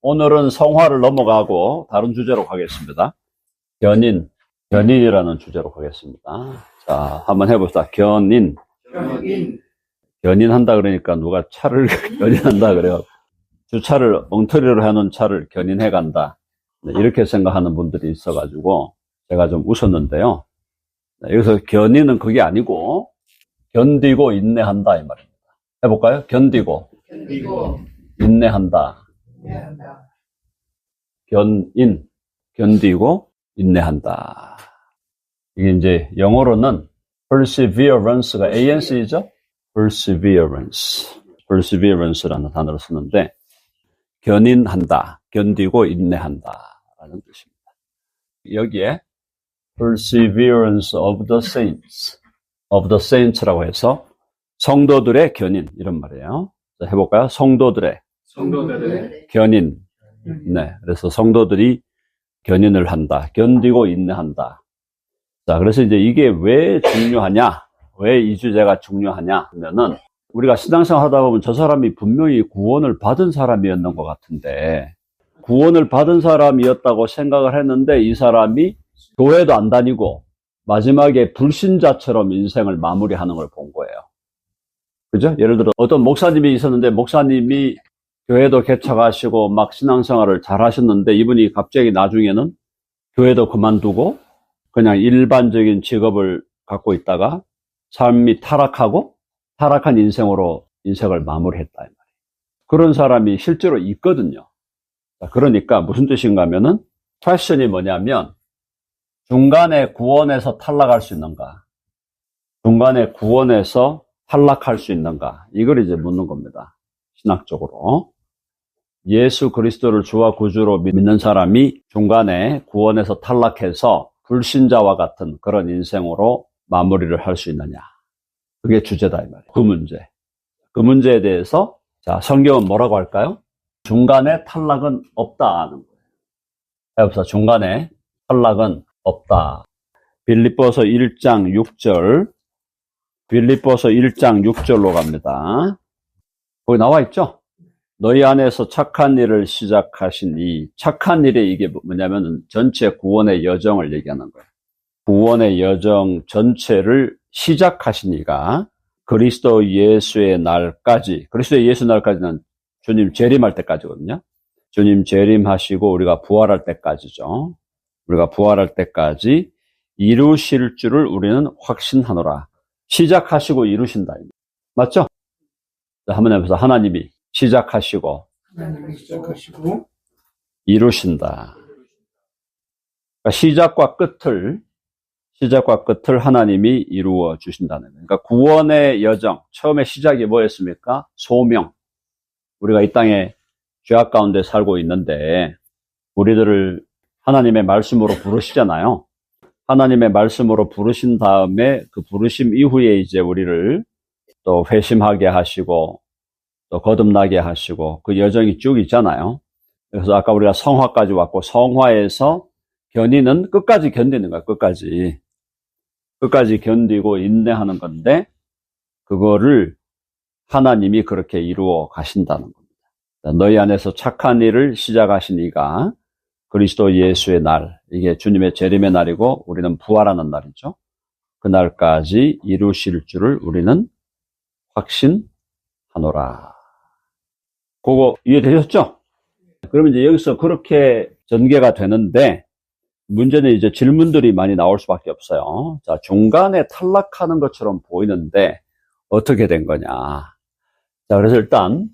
오늘은 성화를 넘어가고 다른 주제로 가겠습니다. 견인이라는 주제로 가겠습니다. 자, 한번 해봅시다. 견인한다 그러니까 누가 차를 견인한다 그래요. 주차를 엉터리로 해놓은 차를 견인해 간다. 이렇게 생각하는 분들이 있어가지고 제가 좀 웃었는데요. 여기서 견인은 그게 아니고 견디고 인내한다 이 말입니다. 해볼까요? 견디고 인내한다. 견디고 인내한다. 이게 이제 영어로는 perseverance가 ANC죠? perseverance라는 단어를 쓰는데 견인한다, 견디고 인내한다 라는 뜻입니다. 여기에 perseverance of the saints라고 해서 성도들의 견인 이런 말이에요. 자, 해볼까요? 성도들의 견인. 네, 그래서 성도들이 견인을 한다, 견디고 인내한다. 자, 그래서 이제 이게 왜 중요하냐? 왜 이 주제가 중요하냐? 하면은 우리가 신앙생활 하다 보면 저 사람이 분명히 구원을 받은 사람이었는 것 같은데 구원을 받은 사람이었다고 생각을 했는데 이 사람이 교회도 안 다니고 마지막에 불신자처럼 인생을 마무리하는 걸 본 거예요. 그죠? 예를 들어 어떤 목사님이 있었는데 목사님이 교회도 개척하시고 막 신앙생활을 잘 하셨는데 이분이 갑자기 나중에는 교회도 그만두고 그냥 일반적인 직업을 갖고 있다가 삶이 타락한 인생으로 인생을 마무리했다 이 말이에요. 그런 사람이 실제로 있거든요. 그러니까 무슨 뜻인가 하면은 퀘스천이 뭐냐면 중간에 구원에서 탈락할 수 있는가? 중간에 구원에서 탈락할 수 있는가? 이걸 이제 묻는 겁니다. 신학적으로. 예수 그리스도를 주와 구주로 믿는 사람이 중간에 구원에서 탈락해서 불신자와 같은 그런 인생으로 마무리를 할 수 있느냐. 그게 주제다, 이 말이에요. 그 문제. 그 문제에 대해서, 자, 성경은 뭐라고 할까요? 중간에 탈락은 없다 하는 거예요. 해봅시다. 중간에 탈락은 없다. 빌립보서 1장 6절로 갑니다. 거기 나와 있죠? 너희 안에서 착한 일을 시작하신 이 착한 일이 이게 뭐냐면 전체 구원의 여정을 얘기하는 거예요. 구원의 여정 전체를 시작하신 이가 그리스도 예수의 날까지, 그리스도 예수의 날까지는 주님 재림할 때까지거든요. 주님 재림하시고 우리가 부활할 때까지죠. 우리가 부활할 때까지 이루실 줄을 우리는 확신하노라. 시작하시고 이루신다. 맞죠? 자, 한번 해보세요. 하나님이 시작하시고 이루신다. 그러니까 시작과 끝을 하나님이 이루어 주신다는 거예요. 그러니까 구원의 여정, 처음에 시작이 뭐였습니까? 소명. 우리가 이 땅에 죄악 가운데 살고 있는데 우리들을 하나님의 말씀으로 부르시잖아요. 하나님의 말씀으로 부르신 다음에 그 부르심 이후에 이제 우리를 또 회심하게 하시고 또 거듭나게 하시고 그 여정이 쭉 있잖아요. 그래서 아까 우리가 성화까지 왔고 성화에서 견인은 끝까지 견디는 거야. 끝까지 견디고 인내하는 건데 그거를 하나님이 그렇게 이루어 가신다는 겁니다. 너희 안에서 착한 일을 시작하신 이가 그리스도 예수의 날, 이게 주님의 재림의 날이고 우리는 부활하는 날이죠. 그날까지 이루실 줄을 우리는 확신하노라. 그거 이해되셨죠? 그러면 이제 여기서 그렇게 전개가 되는데 문제는 이제 질문들이 많이 나올 수밖에 없어요. 자, 중간에 탈락하는 것처럼 보이는데 어떻게 된 거냐. 자, 그래서 일단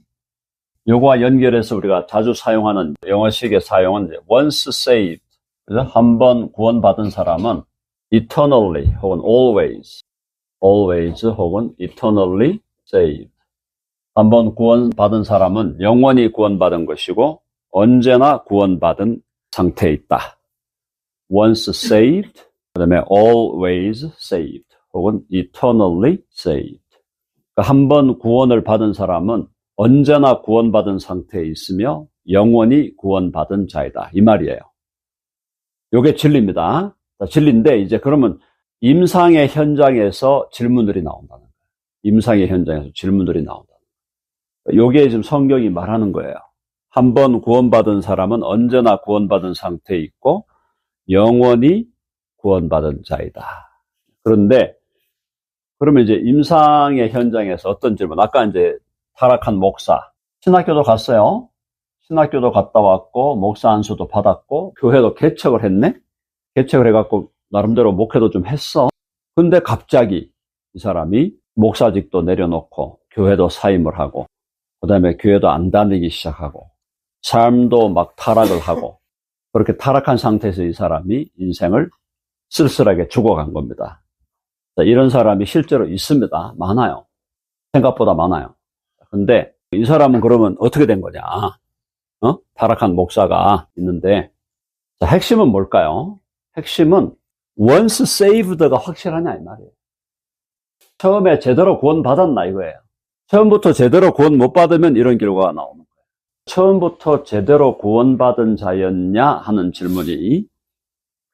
요거와 연결해서 우리가 자주 사용하는 영어식의 사용은 이제 once saved. 그래서 한번 구원받은 사람은 eternally 혹은 always 혹은 eternally saved. 한번 구원받은 사람은 영원히 구원받은 것이고 언제나 구원받은 상태에 있다. once saved, 그 다음에 always saved 혹은 eternally saved. 그러니까 한번 구원을 받은 사람은 언제나 구원받은 상태에 있으며 영원히 구원받은 자이다. 이 말이에요. 요게 진리입니다. 진리인데 이제 그러면 임상의 현장에서 질문들이 나온다는 거예요. 임상의 현장에서 질문들이 나온다는 거예요. 요게 지금 성경이 말하는 거예요. 한 번 구원받은 사람은 언제나 구원받은 상태에 있고 영원히 구원받은 자이다. 그런데 그러면 이제 임상의 현장에서 어떤 질문, 아까 이제 타락한 목사, 신학교도 갔어요. 신학교도 갔다 왔고 목사 안수도 받았고 교회도 개척을 했네. 개척을 해갖고 나름대로 목회도 좀 했어. 근데 갑자기 이 사람이 목사직도 내려놓고 교회도 사임을 하고 그 다음에 교회도 안 다니기 시작하고 삶도 막 타락을 하고 그렇게 타락한 상태에서 이 사람이 인생을 쓸쓸하게 죽어간 겁니다. 이런 사람이 실제로 있습니다. 많아요. 생각보다 많아요. 근데 이 사람은 그러면 어떻게 된 거냐? 타락한 목사가 있는데, 자, 핵심은 뭘까요? 핵심은 once saved가 확실하냐 이 말이에요. 처음에 제대로 구원받았나 이거예요. 처음부터 제대로 구원 못 받으면 이런 결과가 나오는 거예요. 처음부터 제대로 구원받은 자였냐 하는 질문이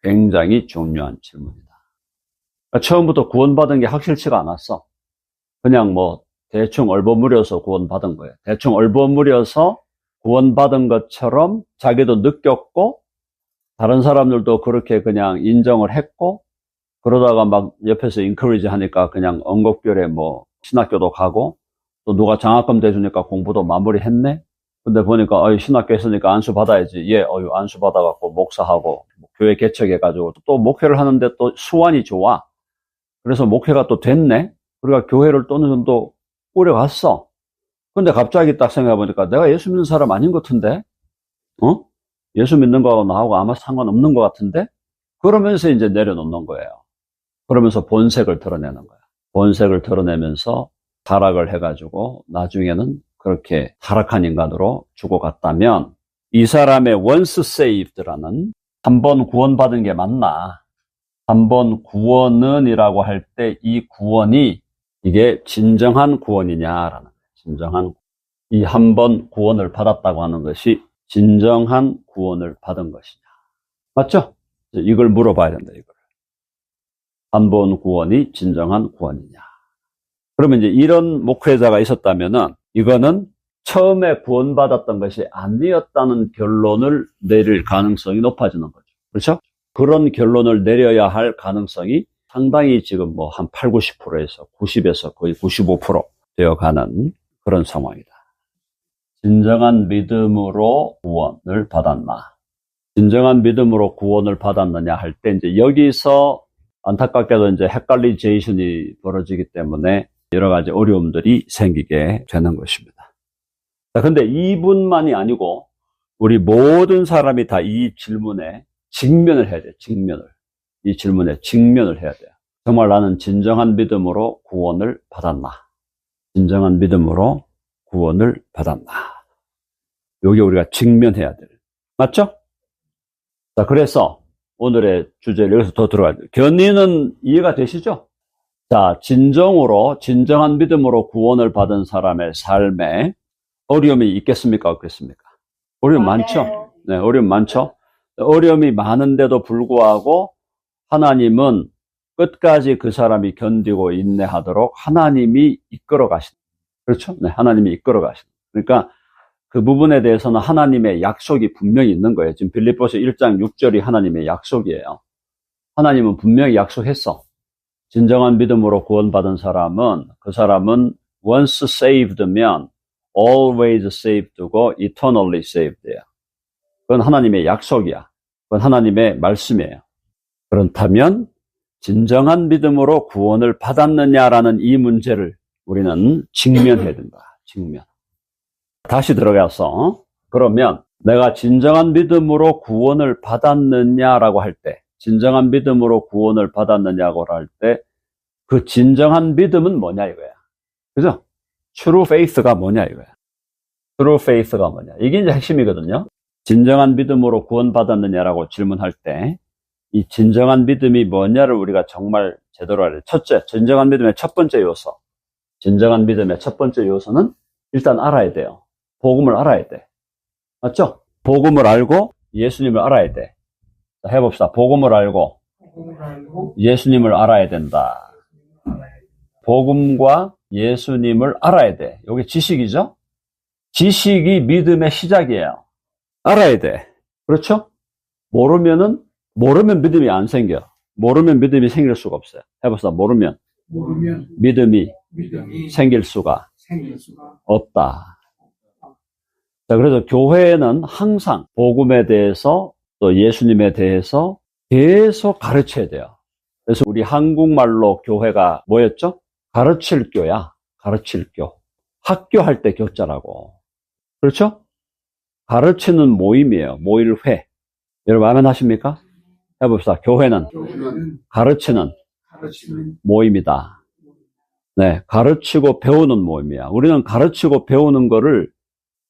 굉장히 중요한 질문이다. 그러니까 처음부터 구원받은 게 확실치가 않았어. 그냥 뭐 대충 얼버무려서 구원받은 거예요. 대충 얼버무려서 구원받은 것처럼 자기도 느꼈고 다른 사람들도 그렇게 그냥 인정을 했고 그러다가 막 옆에서 인커리지 하니까 그냥 엉겁결에 뭐 신학교도 가고 또 누가 장학금 대주니까 공부도 마무리했네. 근데 보니까 신학교 했으니까 안수 받아야지. 안수 받아갖고 목사하고 교회 개척해가지고 또 목회를 하는데 또 수완이 좋아. 그래서 목회가 또 됐네. 우리가 교회를 또 어느 정도 꾸려갔어. 근데 갑자기 딱 생각해보니까 내가 예수 믿는 사람 아닌 것 같은데? 예수 믿는 거하고 나하고 아마 상관없는 것 같은데? 그러면서 이제 내려놓는 거예요. 그러면서 본색을 드러내는 거예요. 본색을 드러내면서 타락을 해가지고 나중에는 그렇게 타락한 인간으로 죽어갔다면 이 사람의 once saved라는 한 번 구원받은 게 맞나? 한 번 구원은 이라고 할 때 이 구원이 이게 진정한 구원이냐라는 거예요. 진정한 이 한 번 구원을 받았다고 하는 것이 진정한 구원을 받은 것이냐. 맞죠? 이걸 물어봐야 된다, 이걸. 한 번 구원이 진정한 구원이냐. 그러면 이제 이런 목회자가 있었다면은 이거는 처음에 구원받았던 것이 아니었다는 결론을 내릴 가능성이 높아지는 거죠. 그렇죠? 그런 결론을 내려야 할 가능성이 상당히 지금 뭐 한 8, 90%에서 90에서 거의 95% 되어 가는 그런 상황이다. 진정한 믿음으로 구원을 받았나? 진정한 믿음으로 구원을 받았느냐 할 때 이제 여기서 안타깝게도 이제 헷갈리제이션이 벌어지기 때문에 여러 가지 어려움들이 생기게 되는 것입니다. 자, 근데 이분만이 아니고 우리 모든 사람이 다 이 질문에 직면을 해야 돼요. 직면을. 이 질문에 직면을 해야 돼요. 정말 나는 진정한 믿음으로 구원을 받았나? 진정한 믿음으로 구원을 받았나? 여기 우리가 직면해야 돼요. 맞죠? 자, 그래서 오늘의 주제를 여기서 더 들어가야 돼요. 견인은 이해가 되시죠? 자, 진정한 믿음으로 구원을 받은 사람의 삶에 어려움이 있겠습니까? 없겠습니까? 어려움 많죠? 네, 어려움 많죠? 어려움이 많은데도 불구하고 하나님은 끝까지 그 사람이 견디고 인내하도록 하나님이 이끌어 가신다. 그렇죠? 네, 하나님이 이끌어 가신다. 그러니까 그 부분에 대해서는 하나님의 약속이 분명히 있는 거예요. 지금 빌립보서 1장 6절이 하나님의 약속이에요. 하나님은 분명히 약속했어. 진정한 믿음으로 구원받은 사람은 그 사람은 once saved면 always saved고 eternally saved예요. 그건 하나님의 약속이야. 그건 하나님의 말씀이에요. 그렇다면 진정한 믿음으로 구원을 받았느냐라는 이 문제를 우리는 직면해야 된다. 직면. 다시 들어가서 그러면 내가 진정한 믿음으로 구원을 받았느냐라고 할 때, 진정한 믿음으로 구원을 받았느냐고 할 때 그 진정한 믿음은 뭐냐 이거야. 그죠? True faith가 뭐냐 이거야. True faith가 뭐냐. 이게 이제 핵심이거든요. 진정한 믿음으로 구원받았느냐라고 질문할 때 이 진정한 믿음이 뭐냐를 우리가 정말 제대로 알아야 돼. 첫째, 진정한 믿음의 첫 번째 요소. 진정한 믿음의 첫 번째 요소는 일단 알아야 돼요. 복음을 알아야 돼. 맞죠? 복음을 알고 예수님을 알아야 돼. 자, 해봅시다. 복음을 알고 예수님을 알아야 된다. 복음과 예수님을 알아야 돼. 이게 지식이죠? 지식이 믿음의 시작이에요. 알아야 돼. 그렇죠? 모르면 믿음이 안 생겨. 모르면 믿음이 생길 수가 없어요. 해봅시다. 모르면 믿음이 생길 수가 없다. 자, 그래서 교회는 항상 복음에 대해서 또 예수님에 대해서 계속 가르쳐야 돼요. 그래서 우리 한국말로 교회가 뭐였죠? 가르칠 교야. 가르칠 교. 학교 할 때 교자라고. 그렇죠? 가르치는 모임이에요. 모일회. 여러분 아멘하십니까? 해봅시다. 교회는 가르치는 모임이다. 네, 가르치고 배우는 모임이야. 우리는 가르치고 배우는 거를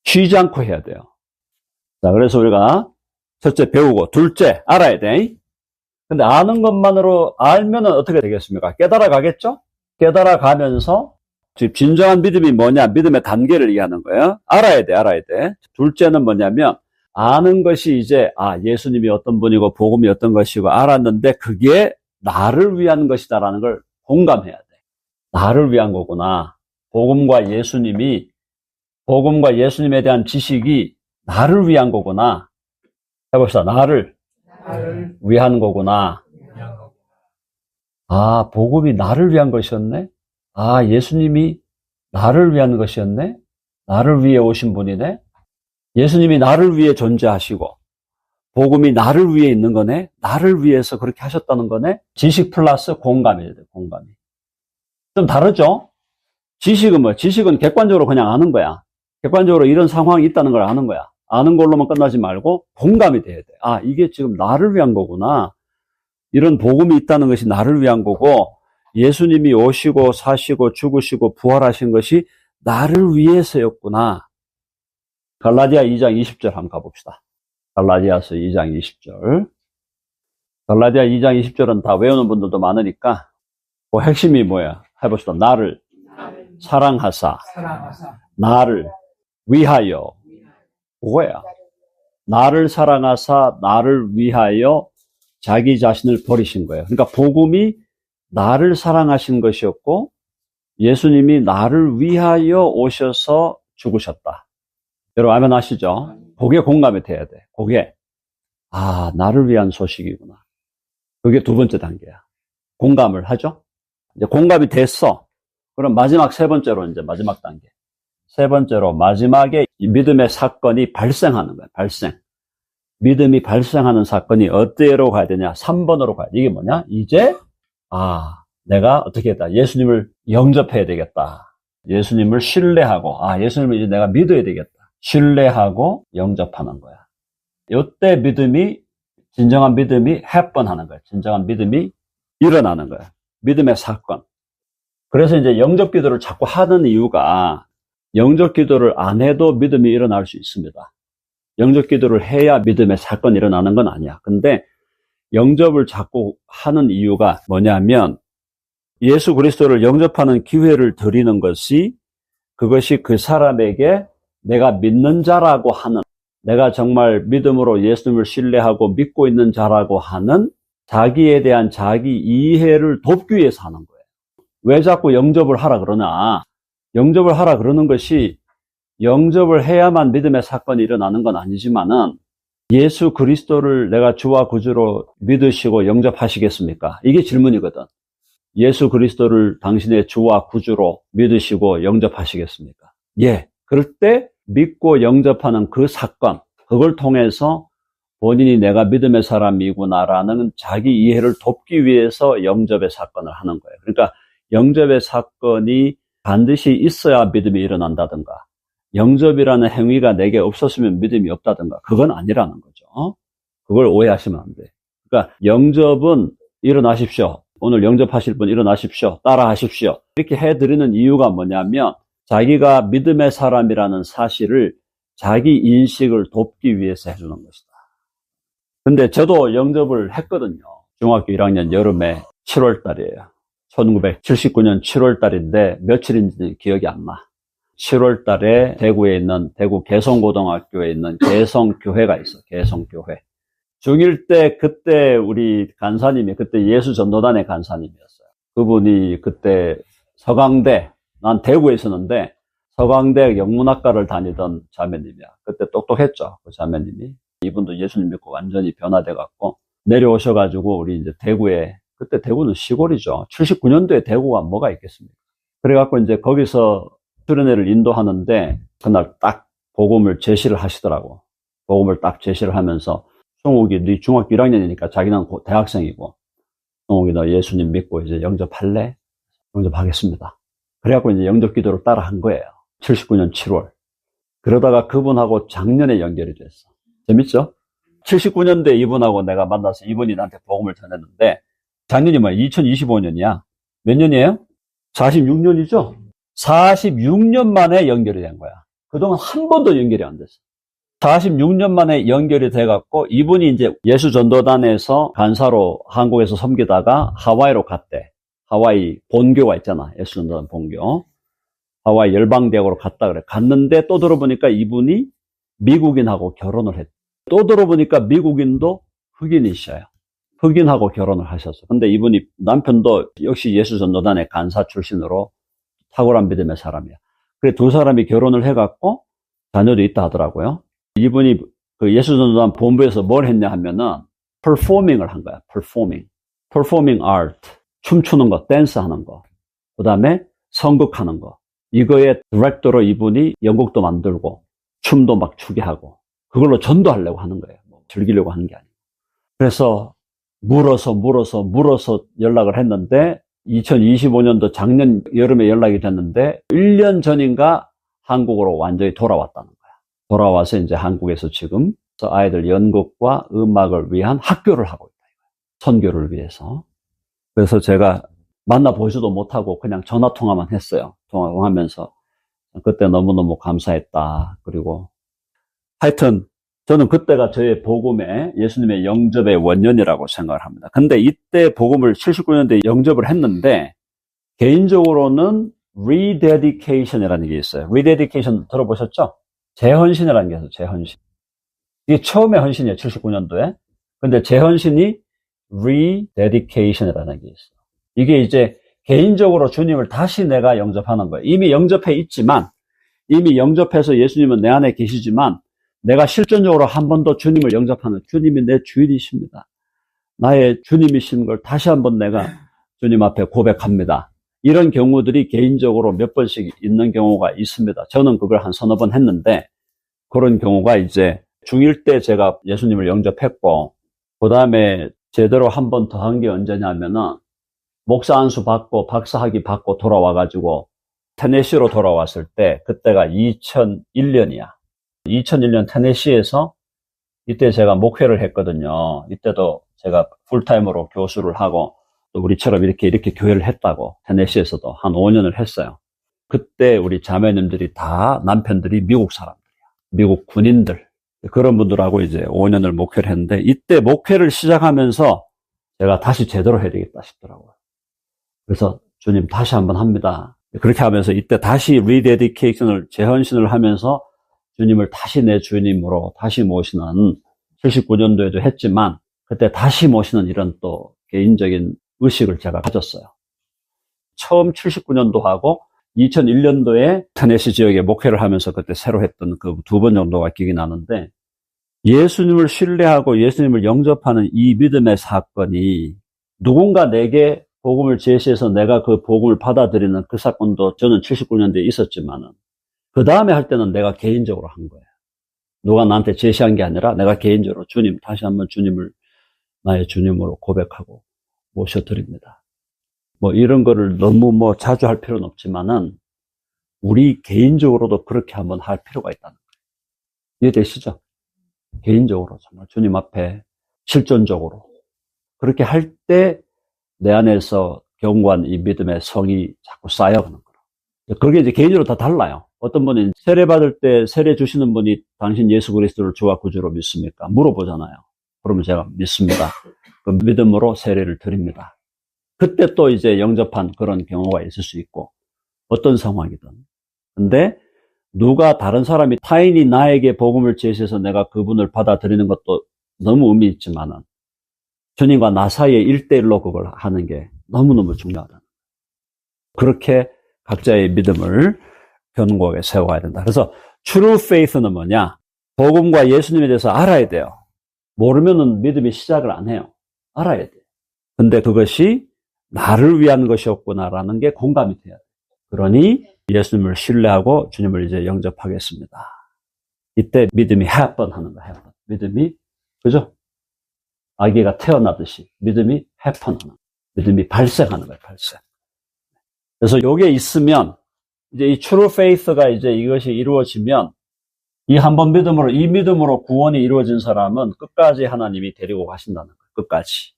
쉬지 않고 해야 돼요. 자, 그래서 우리가 첫째 배우고, 둘째 알아야 돼. 근데 아는 것만으로 알면은 어떻게 되겠습니까? 깨달아 가겠죠? 깨달아 가면서 진정한 믿음이 뭐냐? 믿음의 단계를 얘기하는 거예요. 알아야 돼. 둘째는 뭐냐면 아는 것이 이제 예수님이 어떤 분이고 복음이 어떤 것이고 알았는데 그게 나를 위한 것이다라는 걸 공감해야 돼. 나를 위한 거구나. 복음과 예수님에 대한 지식이 나를 위한 거구나. 해봅시다. 나를 위한 거구나. 복음이 나를 위한 것이었네? 예수님이 나를 위한 것이었네? 나를 위해 오신 분이네? 예수님이 나를 위해 존재하시고, 복음이 나를 위해 있는 거네? 나를 위해서 그렇게 하셨다는 거네? 지식 플러스 공감이에요, 공감이. 좀 다르죠? 지식은 뭐야? 지식은 객관적으로 그냥 아는 거야. 객관적으로 이런 상황이 있다는 걸 아는 거야. 아는 걸로만 끝나지 말고 공감이 돼야 돼. 이게 지금 나를 위한 거구나. 이런 복음이 있다는 것이 나를 위한 거고, 예수님이 오시고 사시고 죽으시고 부활하신 것이 나를 위해서였구나. 갈라디아 2장 20절 한번 가봅시다. 갈라디아서 2장 20절. 갈라디아 2장 20절은 다 외우는 분들도 많으니까 그 핵심이 뭐야? 해봅시다. 나를 사랑하사 나를 위하여. 그거야. 나를 사랑하사 나를 위하여 자기 자신을 버리신 거예요. 그러니까 복음이 나를 사랑하신 것이었고 예수님이 나를 위하여 오셔서 죽으셨다. 여러분 아멘 아시죠? 그게 공감이 돼야 돼. 그게 나를 위한 소식이구나. 그게 두 번째 단계야. 공감을 하죠? 이제 공감이 됐어. 그럼 마지막 세 번째로 이제 마지막 단계. 세 번째로 마지막에 이 믿음의 사건이 발생하는 거야. 발생. 믿음이 발생하는 사건이 어디로 가야 되냐? 3번으로 가야 돼. 이게 뭐냐? 이제 내가 어떻게 했다? 예수님을 영접해야 되겠다. 예수님을 신뢰하고 예수님을 이제 내가 믿어야 되겠다. 신뢰하고 영접하는 거야. 이때 믿음이 진정한 믿음이 해번하는 거야. 진정한 믿음이 일어나는 거야. 믿음의 사건. 그래서 이제 영접 기도를 자꾸 하는 이유가 영접 기도를 안 해도 믿음이 일어날 수 있습니다. 영접 기도를 해야 믿음의 사건이 일어나는 건 아니야. 근데 영접을 자꾸 하는 이유가 뭐냐면 예수 그리스도를 영접하는 기회를 드리는 것이 그것이 그 사람에게 내가 믿는 자라고 하는, 내가 정말 믿음으로 예수님을 신뢰하고 믿고 있는 자라고 하는 자기에 대한 자기 이해를 돕기 위해서 하는 거예요. 왜 자꾸 영접을 하라 그러나? 영접을 하라 그러는 것이 영접을 해야만 믿음의 사건이 일어나는 건 아니지만은 예수 그리스도를 내가 주와 구주로 믿으시고 영접하시겠습니까? 이게 질문이거든. 예수 그리스도를 당신의 주와 구주로 믿으시고 영접하시겠습니까? 예. 그럴 때 믿고 영접하는 그 사건, 그걸 통해서 본인이 내가 믿음의 사람이구나라는 자기 이해를 돕기 위해서 영접의 사건을 하는 거예요. 그러니까 영접의 사건이 반드시 있어야 믿음이 일어난다든가 영접이라는 행위가 내게 없었으면 믿음이 없다든가 그건 아니라는 거죠. 그걸 오해하시면 안 돼. 그러니까 영접은 일어나십시오. 오늘 영접하실 분 일어나십시오. 따라 하십시오. 이렇게 해드리는 이유가 뭐냐면 자기가 믿음의 사람이라는 사실을 자기 인식을 돕기 위해서 해주는 것이다. 근데 저도 영접을 했거든요. 중학교 1학년 여름에 7월 달이에요. 1979년 7월 달인데 며칠인지 기억이 안 나. 7월 달에 대구에 있는 대구 개성고등학교에 있는 개성교회가 있어. 개성교회. 중1 때 그때 우리 간사님이 그때 예수전도단의 간사님이었어요. 그분이 그때 서강대, 난 대구에 있었는데 서강대 영문학과를 다니던 자매님이야. 그때 똑똑했죠. 그 자매님이. 이분도 예수님 믿고 완전히 변화돼갖고 내려오셔가지고 우리 이제 대구에, 그때 대구는 시골이죠. 79년도에 대구가 뭐가 있겠습니까? 그래갖고 이제 거기서 수련회를 인도하는데 그날 딱 복음을 제시를 하시더라고. 복음을 딱 제시를 하면서 송욱이 네 중학교 1학년이니까 자기는 대학생이고, 송욱이 너 예수님 믿고 이제 영접할래? 영접하겠습니다. 그래갖고 이제 영접 기도를 따라 한 거예요. 79년 7월. 그러다가 그분하고 작년에 연결이 됐어. 재밌죠? 79년도에 이분하고 내가 만나서 이분이 나한테 복음을 전했는데, 작년이 뭐야? 2025년이야. 몇 년이에요? 46년이죠? 46년 만에 연결이 된 거야. 그동안 한 번도 연결이 안 됐어. 46년 만에 연결이 돼갖고, 이분이 이제 예수전도단에서 간사로 한국에서 섬기다가 하와이로 갔대. 하와이 본교가 있잖아. 예수전도단 본교. 하와이 열방대학으로 갔다 그래. 갔는데 또 들어보니까 이분이 미국인하고 결혼을 했대. 또 들어보니까 미국인도 흑인이셔요. 흑인하고 결혼을 하셨어. 근데 이분이 남편도 역시 예수전도단의 간사 출신으로 탁월한 믿음의 사람이야. 그래 두 사람이 결혼을 해갖고 자녀도 있다 하더라고요. 이분이 그 예수전도단 본부에서 뭘 했냐 하면은 performing을 한 거야. performing art. 춤추는 거, 댄스하는 거. 그 다음에 선극하는 거. 이거에 디렉터로 이분이 연극도 만들고 춤도 막 추게 하고 그걸로 전도하려고 하는 거예요. 뭐 즐기려고 하는 게 아니고. 그래서 물어서 연락을 했는데 2025년도 작년 여름에 연락이 됐는데 1년 전인가 한국으로 완전히 돌아왔다는 거야. 돌아와서 이제 한국에서 지금 아이들 연극과 음악을 위한 학교를 하고 있다. 선교를 위해서. 그래서 제가 만나보지도 못하고 그냥 전화통화만 했어요. 통화하면서 그때 너무너무 감사했다. 그리고 하여튼 저는 그때가 저의 복음의 예수님의 영접의 원년이라고 생각을 합니다. 근데 이때 복음을 79년도에 영접을 했는데 개인적으로는 rededication이라는 게 있어요. rededication 들어보셨죠? 재헌신이라는 게 있어요. 재헌신. 이게 처음에 헌신이에요. 79년도에. 근데 재헌신이 rededication이라는 게 있어요. 이게 이제 개인적으로 주님을 다시 내가 영접하는 거예요. 이미 영접해 있지만, 이미 영접해서 예수님은 내 안에 계시지만 내가 실존적으로 한 번 더 주님을 영접하는, 주님이 내 주인이십니다. 나의 주님이신 걸 다시 한번 내가 주님 앞에 고백합니다. 이런 경우들이 개인적으로 몇 번씩 있는 경우가 있습니다. 저는 그걸 한 서너 번 했는데 그런 경우가 이제 중1 때 제가 예수님을 영접했고 그 다음에 제대로 한 번 더 한 게 언제냐면은 목사 안수 받고 박사학위 받고 돌아와가지고 테네시로 돌아왔을 때 그때가 2001년이야. 2001년 테네시에서 이때 제가 목회를 했거든요. 이때도 제가 풀타임으로 교수를 하고 또 우리처럼 이렇게 교회를 했다고 테네시에서도 한 5년을 했어요. 그때 우리 자매님들이 다 남편들이 미국 사람들이야. 미국 군인들. 그런 분들하고 이제 5년을 목회를 했는데 이때 목회를 시작하면서 제가 다시 제대로 해야 되겠다 싶더라고요. 그래서 주님 다시 한번 합니다. 그렇게 하면서 이때 다시 리데디케이션을 재헌신을 하면서 주님을 다시 내 주님으로 다시 모시는 79년도에도 했지만 그때 다시 모시는 이런 또 개인적인 의식을 제가 가졌어요. 처음 79년도하고 2001년도에 테네시 지역에 목회를 하면서 그때 새로 했던 그 2번 정도가 기억이 나는데 예수님을 신뢰하고 예수님을 영접하는 이 믿음의 사건이 누군가 내게 복음을 제시해서 내가 그 복음을 받아들이는 그 사건도 저는 79년도에 있었지만은 그 다음에 할 때는 내가 개인적으로 한 거예요. 누가 나한테 제시한 게 아니라 내가 개인적으로 주님, 다시 한번 주님을 나의 주님으로 고백하고 모셔드립니다. 뭐 이런 거를 너무 자주 할 필요는 없지만은 우리 개인적으로도 그렇게 한번 할 필요가 있다는 거예요. 이해되시죠? 개인적으로 정말 주님 앞에 실존적으로 그렇게 할 때 내 안에서 견고한 이 믿음의 성이 자꾸 쌓여가는 거예요. 그게 이제 개인적으로 다 달라요. 어떤 분은 세례 받을 때 세례 주시는 분이 당신 예수 그리스도를 주와 구주로 믿습니까? 물어보잖아요. 그러면 제가 믿습니다. 그 믿음으로 세례를 드립니다. 그때 또 이제 영접한 그런 경우가 있을 수 있고 어떤 상황이든. 근데 누가 다른 사람이 타인이 나에게 복음을 제시해서 내가 그분을 받아들이는 것도 너무 의미 있지만은 주님과 나 사이에 1대1로 그걸 하는 게 너무너무 중요하다. 그렇게 각자의 믿음을 견고하게 세워가야 된다. 그래서 true faith는 뭐냐? 복음과 예수님에 대해서 알아야 돼요. 모르면은 믿음이 시작을 안 해요. 알아야 돼요. 근데 그것이 나를 위한 것이었구나라는 게 공감이 돼요. 그러니 예수님을 신뢰하고 주님을 이제 영접하겠습니다. 이때 믿음이 happen 하는 거예요. happen. 믿음이, 그죠? 아기가 태어나듯이 믿음이 happen 하는 거예요. 믿음이 발생하는 거예요. 발생. 그래서 요게 있으면 이제 이 true faith가 이제 이것이 이루어지면 이 한 번 믿음으로, 이 믿음으로 구원이 이루어진 사람은 끝까지 하나님이 데리고 가신다는 거예요. 끝까지.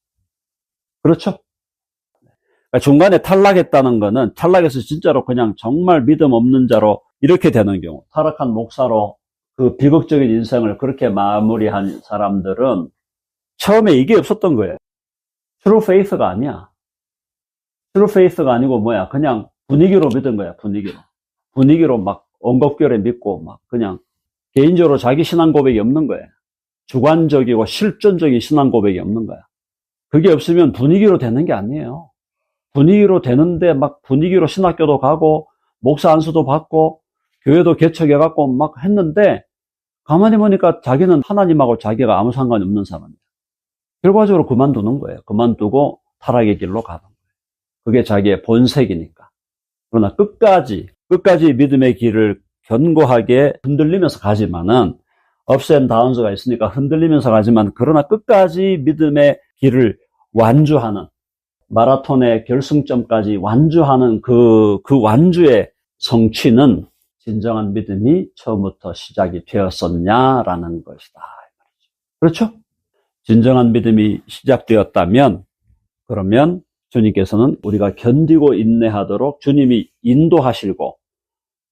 그렇죠? 그러니까 중간에 탈락했다는 거는 탈락해서 진짜로 그냥 정말 믿음 없는 자로 이렇게 되는 경우, 타락한 목사로 그 비극적인 인생을 그렇게 마무리한 사람들은 처음에 이게 없었던 거예요. true faith가 아니야. true faith가 아니고 뭐야? 그냥 분위기로 믿은 거야. 분위기로 막 엉겁결에 믿고 막 그냥 개인적으로 자기 신앙 고백이 없는 거예요. 주관적이고 실존적인 신앙 고백이 없는 거야. 그게 없으면 분위기로 되는 게 아니에요. 분위기로 되는데 막 분위기로 신학교도 가고 목사 안수도 받고 교회도 개척해갖고 막 했는데 가만히 보니까 자기는 하나님하고 자기가 아무 상관이 없는 사람이에요. 결과적으로 그만두는 거예요. 그만두고 타락의 길로 가는 거예요. 그게 자기의 본색이니까. 그러나 끝까지 믿음의 길을 견고하게 흔들리면서 가지만은 ups and downs가 있으니까 흔들리면서 가지만 그러나 끝까지 믿음의 길을 완주하는 마라톤의 결승점까지 완주하는 그 완주의 성취는 진정한 믿음이 처음부터 시작이 되었었냐라는 것이다. 그렇죠? 진정한 믿음이 시작되었다면 그러면 주님께서는 우리가 견디고 인내하도록 주님이 인도하시고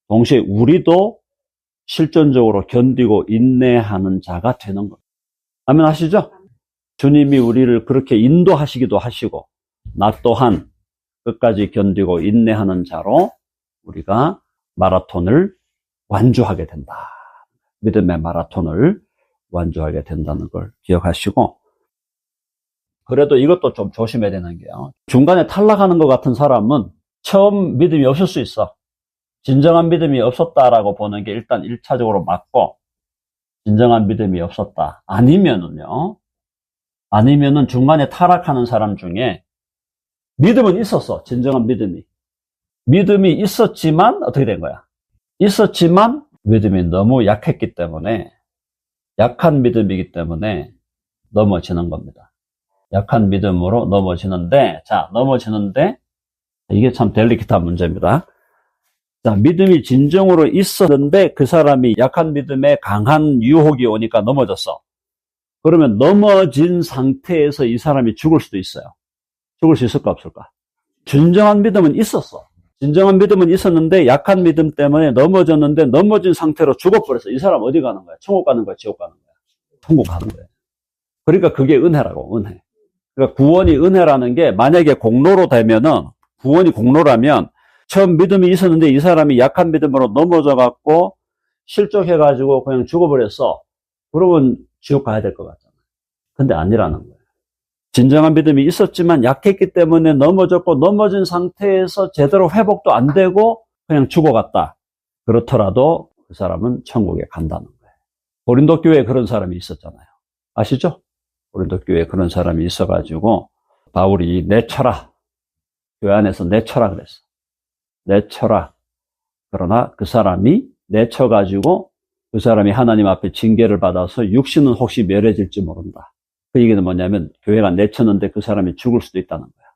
동시에 우리도 실존적으로 견디고 인내하는 자가 되는 겁니다. 아멘 하시죠? 주님이 우리를 그렇게 인도하시기도 하시고 나 또한 끝까지 견디고 인내하는 자로 우리가 마라톤을 완주하게 된다. 믿음의 마라톤을 완주하게 된다는 걸 기억하시고 그래도 이것도 좀 조심해야 되는 게요. 중간에 탈락하는 것 같은 사람은 처음 믿음이 없을 수 있어. 진정한 믿음이 없었다라고 보는 게 일단 1차적으로 맞고 진정한 믿음이 없었다. 아니면은 중간에 타락하는 사람 중에 믿음은 있었어. 진정한 믿음이 있었지만 어떻게 된 거야? 있었지만 믿음이 너무 약했기 때문에 약한 믿음이기 때문에 넘어지는 겁니다. 약한 믿음으로 넘어지는데 이게 참 델리케이트한 문제입니다. 자, 믿음이 진정으로 있었는데 그 사람이 약한 믿음에 강한 유혹이 오니까 넘어졌어. 그러면 넘어진 상태에서 이 사람이 죽을 수도 있어요. 죽을 수 있을까 없을까? 진정한 믿음은 있었어. 진정한 믿음은 있었는데 약한 믿음 때문에 넘어졌는데 넘어진 상태로 죽어버렸어. 이 사람 어디 가는 거야? 천국 가는 거야? 지옥 가는 거야? 천국 가는 거야. 그러니까 그게 은혜라고, 은혜. 그러니까 구원이 은혜라는 게 만약에 공로로 되면은 구원이 공로라면 처음 믿음이 있었는데 이 사람이 약한 믿음으로 넘어져갖고 실족해가지고 그냥 죽어버렸어. 그러면 지옥 가야 될 것 같잖아. 근데 아니라는 거예요. 진정한 믿음이 있었지만 약했기 때문에 넘어졌고 넘어진 상태에서 제대로 회복도 안 되고 그냥 죽어갔다. 그렇더라도 그 사람은 천국에 간다는 거예요. 고린도 교회에 그런 사람이 있었잖아요. 아시죠? 고린도 교회에 그런 사람이 있어가지고 바울이 내쳐라. 교회 안에서 내쳐라 그랬어. 내쳐라. 그러나 그 사람이 내쳐가지고 그 사람이 하나님 앞에 징계를 받아서 육신은 혹시 멸해질지 모른다. 그 얘기는 뭐냐면 교회가 내쳤는데 그 사람이 죽을 수도 있다는 거야.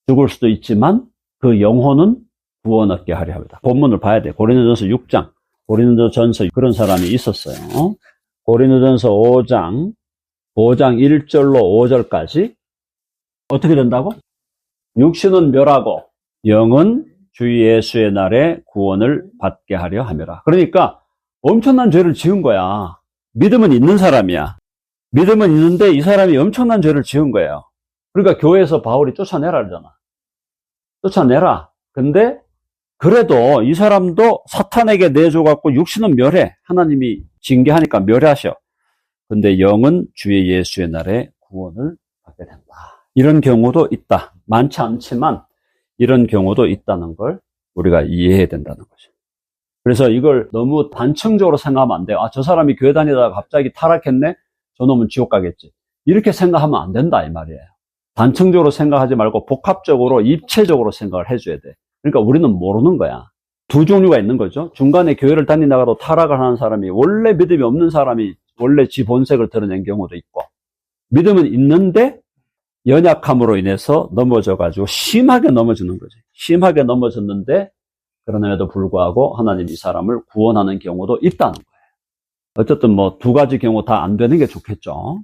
죽을 수도 있지만 그 영혼은 구원 얻게 하려 합니다. 본문을 봐야 돼. 고린도전서 6장. 고린도전서 그런 사람이 있었어요. 고린도전서 5장 1절로 5절까지 어떻게 된다고? 육신은 멸하고 영은 주 예수의 날에 구원을 받게 하려 함이라. 그러니까 엄청난 죄를 지은 거야. 믿음은 있는 사람이야. 믿음은 있는데 이 사람이 엄청난 죄를 지은 거예요. 그러니까 교회에서 바울이 쫓아내라 그러잖아. 쫓아내라. 근데 그래도 이 사람도 사탄에게 내줘갖고 육신은 멸해. 하나님이 징계하니까 멸하셔. 근데 영은 주의 예수의 날에 구원을 받게 된다. 이런 경우도 있다. 많지 않지만 이런 경우도 있다는 걸 우리가 이해해야 된다는 거죠. 그래서 이걸 너무 단층적으로 생각하면 안 돼요. 아, 저 사람이 교회 다니다가 갑자기 타락했네? 저놈은 지옥 가겠지. 이렇게 생각하면 안 된다, 이 말이에요. 단층적으로 생각하지 말고 복합적으로, 입체적으로 생각을 해줘야 돼. 그러니까 우리는 모르는 거야. 두 종류가 있는 거죠. 중간에 교회를 다니다가도 타락을 하는 사람이, 원래 믿음이 없는 사람이 원래 지 본색을 드러낸 경우도 있고, 믿음은 있는데 연약함으로 인해서 넘어져가지고 심하게 넘어지는 거지. 심하게 넘어졌는데 그럼에도 불구하고 하나님이 이 사람을 구원하는 경우도 있다는 거예요. 어쨌든 뭐 두 가지 경우 다 안 되는 게 좋겠죠.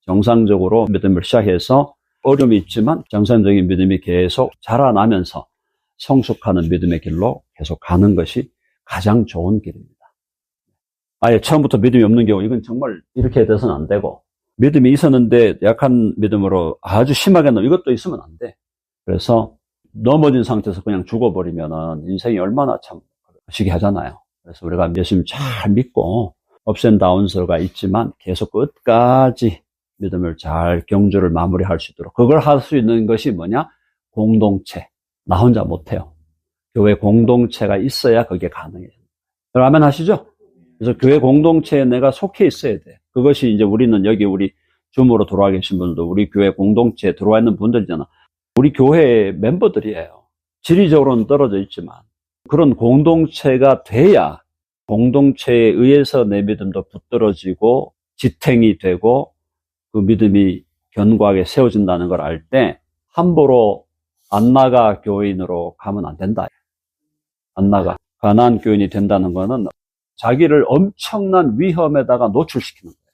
정상적으로 믿음을 시작해서 어려움이 있지만 정상적인 믿음이 계속 자라나면서 성숙하는 믿음의 길로 계속 가는 것이 가장 좋은 길입니다. 아예 처음부터 믿음이 없는 경우, 이건 정말 이렇게 돼서는 안 되고, 믿음이 있었는데 약한 믿음으로 아주 심하게 이것도 있으면 안 돼. 그래서 넘어진 상태에서 그냥 죽어버리면은 인생이 얼마나 참 시기하잖아요. 그래서 우리가 예수님 잘 믿고 업앤 다운스가 있지만 계속 끝까지 믿음을 잘 경주를 마무리할 수 있도록, 그걸 할 수 있는 것이 뭐냐? 공동체. 나 혼자 못해요. 교회 공동체가 있어야 그게 가능해요. 아멘 하시죠? 그래서 교회 공동체에 내가 속해 있어야 돼. 그것이 이제 우리는 여기 우리 줌으로 들어와 계신 분들도 우리 교회 공동체에 들어와 있는 분들이잖아. 우리 교회의 멤버들이에요. 지리적으로는 떨어져 있지만 그런 공동체가 돼야 공동체에 의해서 내 믿음도 붙들어지고 지탱이 되고 그 믿음이 견고하게 세워진다는 걸 알 때 함부로 안 나가 교인으로 가면 안 된다. 안 나가. 가난한 교인이 된다는 거는 자기를 엄청난 위험에다가 노출시키는 거예요.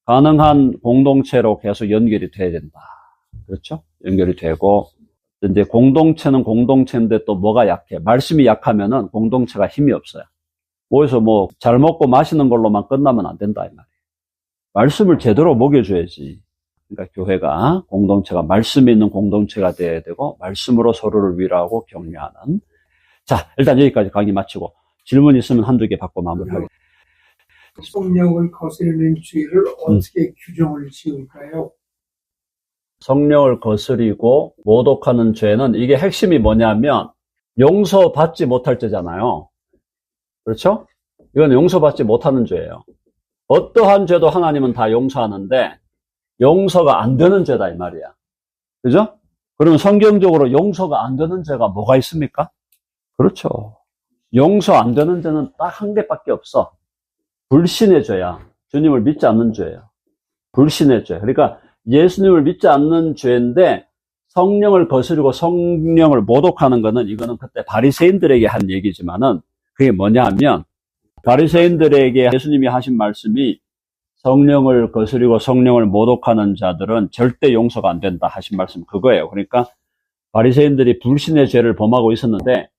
가능한 공동체로 계속 연결이 돼야 된다. 그렇죠? 연결이 되고, 이제 공동체는 공동체인데 또 뭐가 약해? 말씀이 약하면은 공동체가 힘이 없어요. 모여서 뭐 잘 먹고 마시는 걸로만 끝나면 안 된다, 이 말이에요. 말씀을 제대로 먹여줘야지. 그러니까 교회가, 공동체가 말씀이 있는 공동체가 돼야 되고, 말씀으로 서로를 위로하고 격려하는. 자, 일단 여기까지 강의 마치고, 질문 있으면 한두 개 받고 마무리하겠습니다. 성령을 거스르는 죄를 어떻게 규정을 지을까요? 성령을 거스리고 모독하는 죄는, 이게 핵심이 뭐냐면 용서받지 못할 죄잖아요. 그렇죠? 이건 용서받지 못하는 죄예요. 어떠한 죄도 하나님은 다 용서하는데 용서가 안 되는 죄다, 이 말이야. 그죠? 그러면 성경적으로 용서가 안 되는 죄가 뭐가 있습니까? 그렇죠. 용서 안 되는 죄는 딱 한 개밖에 없어. 불신의 죄야. 주님을 믿지 않는 죄예요. 불신의 죄. 그러니까 예수님을 믿지 않는 죄인데 성령을 거스르고 성령을 모독하는 거는, 이거는 그때 바리새인들에게 한 얘기지만은 그게 뭐냐 하면, 바리새인들에게 예수님이 하신 말씀이 성령을 거스르고 성령을 모독하는 자들은 절대 용서가 안 된다 하신 말씀, 그거예요. 그러니까 바리새인들이 불신의 죄를 범하고 있었는데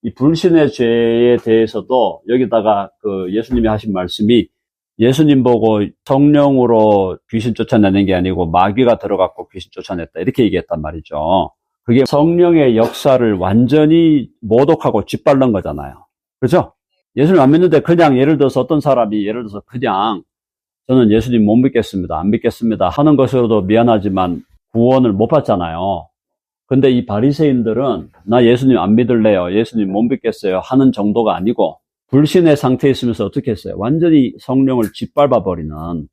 이 불신의 죄에 대해서도 여기다가 그 예수님이 하신 말씀이, 예수님 보고 성령으로 귀신 쫓아내는 게 아니고 마귀가 들어갔고 귀신 쫓아냈다, 이렇게 얘기했단 말이죠. 그게 성령의 역사를 완전히 모독하고 짓밟는 거잖아요. 그렇죠? 예수님 안 믿는데 그냥 예를 들어서 어떤 사람이 예를 들어서 그냥 저는 예수님 못 믿겠습니다, 안 믿겠습니다 하는 것으로도 미안하지만 구원을 못 받잖아요. 근데 이 바리새인들은 나 예수님 안 믿을래요, 예수님 못 믿겠어요 하는 정도가 아니고 불신의 상태에 있으면서 어떻게 했어요? 완전히 성령을 짓밟아버리는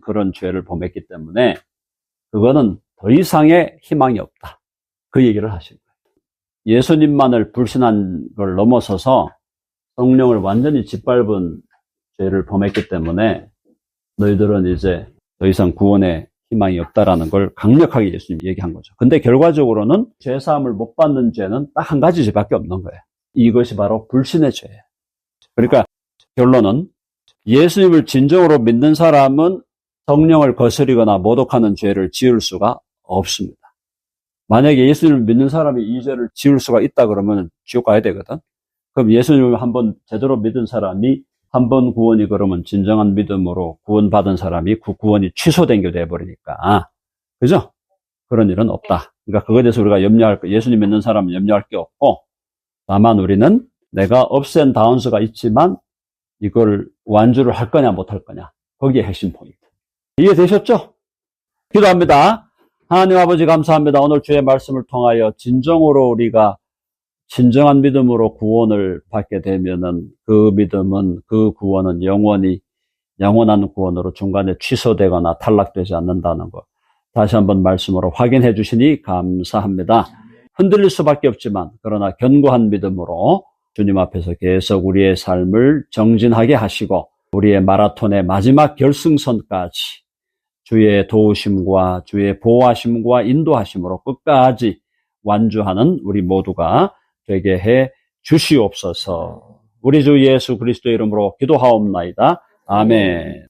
그런 죄를 범했기 때문에 그거는 더 이상의 희망이 없다, 그 얘기를 하신 거예요. 예수님만을 불신한 걸 넘어서서 성령을 완전히 짓밟은 죄를 범했기 때문에 너희들은 이제 더 이상 구원의 희망이 없다라는 걸 강력하게 예수님이 얘기한 거죠. 근데 결과적으로는 죄사함을 못 받는 죄는 딱 한 가지 죄밖에 없는 거예요. 이것이 바로 불신의 죄예요. 그러니까 결론은 예수님을 진정으로 믿는 사람은 성령을 거스리거나 모독하는 죄를 지을 수가 없습니다. 만약에 예수님을 믿는 사람이 이 죄를 지을 수가 있다 그러면 지옥 가야 되거든. 그럼 예수님을 한번 제대로 믿은 사람이 한 번 구원이 그러면 진정한 믿음으로 구원받은 사람이 그 구원이 취소된 게 돼버리니까. 그죠? 그런 일은 없다. 그러니까 그거에 대해서 우리가 예수님 믿는 사람은 염려할 게 없고, 다만 우리는 내가 업앤 다운스가 있지만 이걸 완주를 할 거냐 못 할 거냐, 거기에 핵심 포인트. 이해되셨죠? 기도합니다. 하나님 아버지 감사합니다. 오늘 주의 말씀을 통하여 진정으로 우리가 진정한 믿음으로 구원을 받게 되면은 그 믿음은, 그 구원은 영원한 구원으로 중간에 취소되거나 탈락되지 않는다는 것. 다시 한번 말씀으로 확인해 주시니 감사합니다. 흔들릴 수밖에 없지만, 그러나 견고한 믿음으로 주님 앞에서 계속 우리의 삶을 정진하게 하시고, 우리의 마라톤의 마지막 결승선까지 주의 도우심과 주의 보호하심과 인도하심으로 끝까지 완주하는 우리 모두가 되게 해 주시옵소서. 우리 주 예수 그리스도의 이름으로 기도하옵나이다. 아멘.